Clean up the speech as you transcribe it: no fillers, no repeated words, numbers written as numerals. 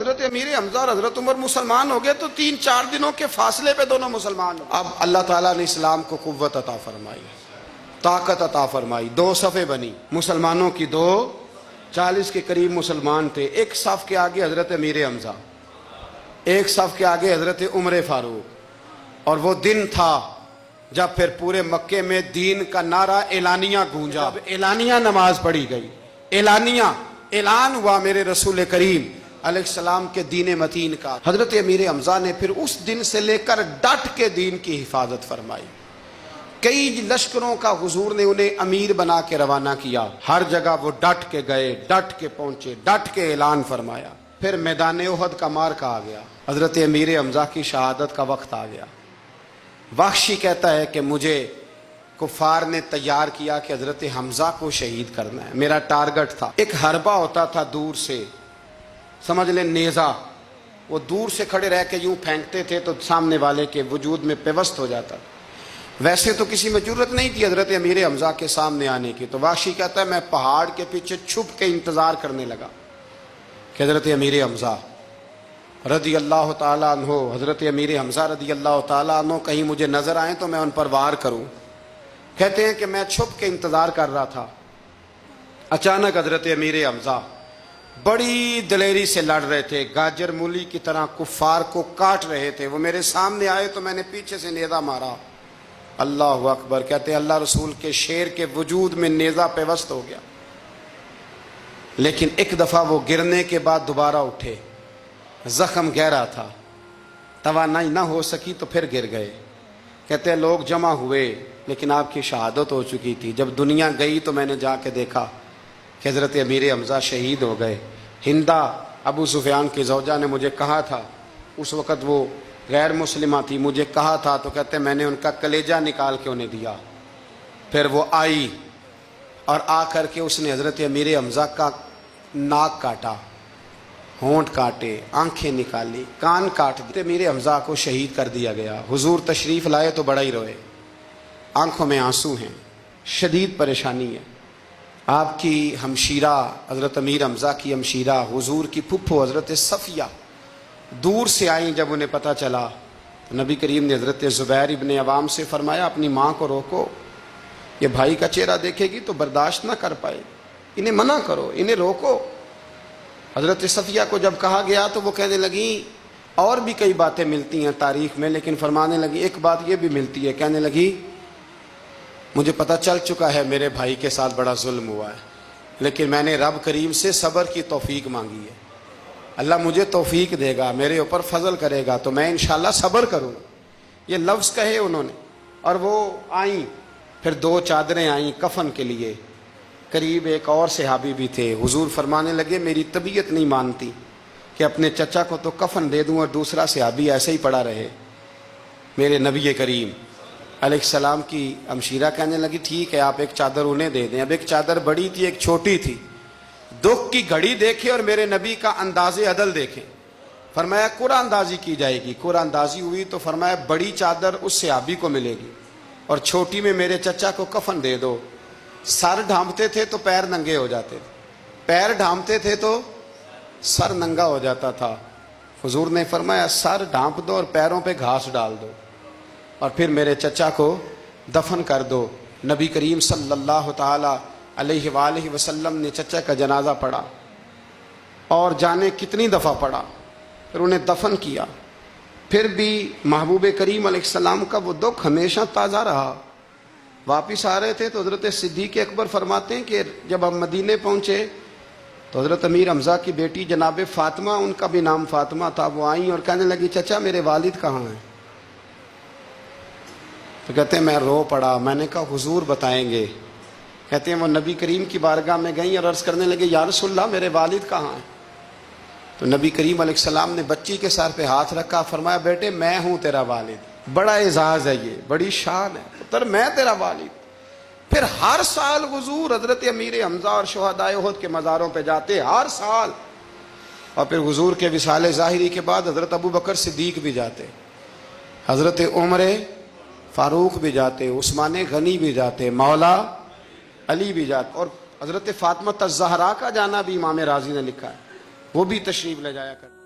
حضرت امیر حمزہ اور حضرت عمر مسلمان ہو گئے تو 3-4 دنوں کے فاصلے پہ دونوں مسلمان ہو گئے۔ اب اللہ تعالیٰ نے اسلام کو قوت عطا فرمائی، طاقت عطا فرمائی، 2 صفیں بنی مسلمانوں کی، 40 کے قریب مسلمان تھے۔ ایک صف کے آگے حضرت امیر حمزہ، ایک صف کے آگے حضرت عمر فاروق، اور وہ دن تھا جب پھر پورے مکے میں دین کا نعرہ اعلانیہ گونجا، اعلانیہ نماز پڑھی گئی، اعلان ہوا میرے رسول کریم علیہ السلام کے دین متین کا۔ حضرت امیر حمزہ نے پھر اس دن سے لے کر ڈٹ کے دین کی حفاظت فرمائی۔ کئی لشکروں کا حضور نے انہیں امیر بنا کے روانہ کیا، ہر جگہ وہ ڈٹ کے گئے، ڈٹ کے پہنچے، ڈٹ کے اعلان فرمایا۔ پھر میدان احد کا معرکہ آ گیا، حضرت امیر حمزہ کی شہادت کا وقت آ گیا۔ وحشی کہتا ہے کہ مجھے کفار نے تیار کیا کہ حضرت حمزہ کو شہید کرنا ہے، میرا ٹارگٹ تھا۔ ایک حربہ ہوتا تھا دور سے، سمجھ لیں نیزہ، وہ دور سے کھڑے رہ کے یوں پھینکتے تھے تو سامنے والے کے وجود میں پیوست ہو جاتا۔ ویسے تو کسی میں جرت نہیں تھی حضرت امیر حمزہ کے سامنے آنے کی، تو وحشی کہتا ہے میں پہاڑ کے پیچھے چھپ کے انتظار کرنے لگا کہ حضرت امیر حمزہ رضی اللہ تعالیٰ عنہ، حضرت امیر حمزہ رضی اللہ تعالیٰ عنہ کہیں مجھے نظر آئیں تو میں ان پر وار کروں۔ کہتے ہیں کہ میں چھپ کے انتظار کر رہا تھا، اچانک حضرت امیر حمزہ بڑی دلیری سے لڑ رہے تھے، گاجر مولی کی طرح کفار کو کاٹ رہے تھے، وہ میرے سامنے آئے تو میں نے پیچھے سے نیزہ مارا۔ اللہ اکبر، کہتے ہیں اللہ رسول کے شیر کے وجود میں نیزہ پیوست ہو گیا، لیکن ایک دفعہ وہ گرنے کے بعد دوبارہ اٹھے، زخم گہرا تھا، توانائی نہ ہو سکی تو پھر گر گئے۔ کہتے ہیں لوگ جمع ہوئے لیکن آپ کی شہادت ہو چکی تھی۔ جب دنیا گئی تو میں نے جا کے دیکھا کہ حضرت امیر حمزہ شہید ہو گئے۔ ہندا ابو سفیان کی زوجہ نے مجھے کہا تھا، اس وقت وہ غیر مسلمہ تھی، مجھے کہا تھا، تو کہتے ہیں میں نے ان کا کلیجہ نکال کے انہیں دیا۔ پھر وہ آئی اور آ کر کے اس نے حضرت امیر حمزہ کا ناک کاٹا، ہونٹ کاٹے، آنکھیں نکالی، کان کاٹ دیے۔ امیر حمزہ کو شہید کر دیا گیا۔ حضور تشریف لائے تو بڑا ہی روئے، آنکھوں میں آنسو ہیں، شدید پریشانی ہے۔ آپ کی ہمشیرہ حضرت امیر حمزہ کی ہمشیرہ حضور کی پھپھو حضرت صفیہ دور سے آئیں، جب انہیں پتہ چلا تو نبی کریم نے حضرت زبیر ابن عوام سے فرمایا اپنی ماں کو روکو، یہ بھائی کا چہرہ دیکھے گی تو برداشت نہ کر پائے، انہیں منع کرو، انہیں روکو۔ حضرت صفیہ کو جب کہا گیا تو وہ کہنے لگی اور بھی کئی باتیں ملتی ہیں تاریخ میں، لیکن فرمانے لگی ایک بات یہ بھی ملتی ہے، کہنے لگی مجھے پتہ چل چکا ہے میرے بھائی کے ساتھ بڑا ظلم ہوا ہے، لیکن میں نے رب کریم سے صبر کی توفیق مانگی ہے، اللہ مجھے توفیق دے گا، میرے اوپر فضل کرے گا تو میں انشاءاللہ صبر کروں۔ یہ لفظ کہے انہوں نے، اور وہ آئیں، پھر 2 چادریں آئیں کفن کے لیے۔ قریب ایک اور صحابی بھی تھے، حضور فرمانے لگے میری طبیعت نہیں مانتی کہ اپنے چچا کو تو کفن دے دوں اور دوسرا صحابی ایسے ہی پڑا رہے۔ میرے نبی کریم علیہ السلام کی ہمشیرہ کہنے لگی ٹھیک ہے آپ ایک چادر انہیں دے دیں۔ اب ایک چادر بڑی تھی ایک چھوٹی تھی، دکھ کی گھڑی دیکھے اور میرے نبی کا انداز عدل دیکھے، فرمایا قرآن اندازی کی جائے گی۔ قرآن اندازی ہوئی تو فرمایا بڑی چادر اس صحابی کو ملے گی اور چھوٹی میں میرے چچا کو کفن دے دو۔ سر ڈھانپتے تھے تو پیر ننگے ہو جاتے تھے، پیر ڈھانپتے تھے تو سر ننگا ہو جاتا تھا۔ حضور نے فرمایا سر ڈھانپ دو اور پیروں پہ گھاس ڈال دو اور پھر میرے چچا کو دفن کر دو۔ نبی کریم صلی اللہ تعالی علیہ وآلہ وسلم نے چچا کا جنازہ پڑھا اور جانے کتنی دفعہ پڑھا، پھر انہیں دفن کیا۔ پھر بھی محبوب کریم علیہ السلام کا وہ دکھ ہمیشہ تازہ رہا۔ واپس آ رہے تھے تو حضرت صدیق اکبر فرماتے ہیں کہ جب ہم مدینے پہنچے تو حضرت امیر حمزہ کی بیٹی جناب فاطمہ، ان کا بھی نام فاطمہ تھا، وہ آئیں اور کہنے لگی چچا میرے والد کہاں ہیں؟ تو کہتے ہیں میں رو پڑا، میں نے کہا حضور بتائیں گے۔ کہتے ہیں وہ نبی کریم کی بارگاہ میں گئیں اور عرض کرنے لگے یا رسول اللہ میرے والد کہاں ہیں؟ تو نبی کریم علیہ السلام نے بچی کے سر پہ ہاتھ رکھا، فرمایا بیٹے میں ہوں تیرا والد۔ بڑا اعزاز ہے، یہ بڑی شان ہے، پتر میں تیرا والد۔ پھر ہر سال حضور حضرت امیر حمزہ اور شہدائے احد کے مزاروں پہ جاتے، ہر سال۔ اور پھر حضور کے وصال ظاہری کے بعد حضرت ابو بکر صدیق بھی جاتے، حضرت عمر فاروق بھی جاتے، عثمان غنی بھی جاتے، مولا علی بھی جاتے، اور حضرت فاطمہ الزہرا کا جانا بھی امام رازی نے لکھا ہے، وہ بھی تشریف لے جایا کرتے۔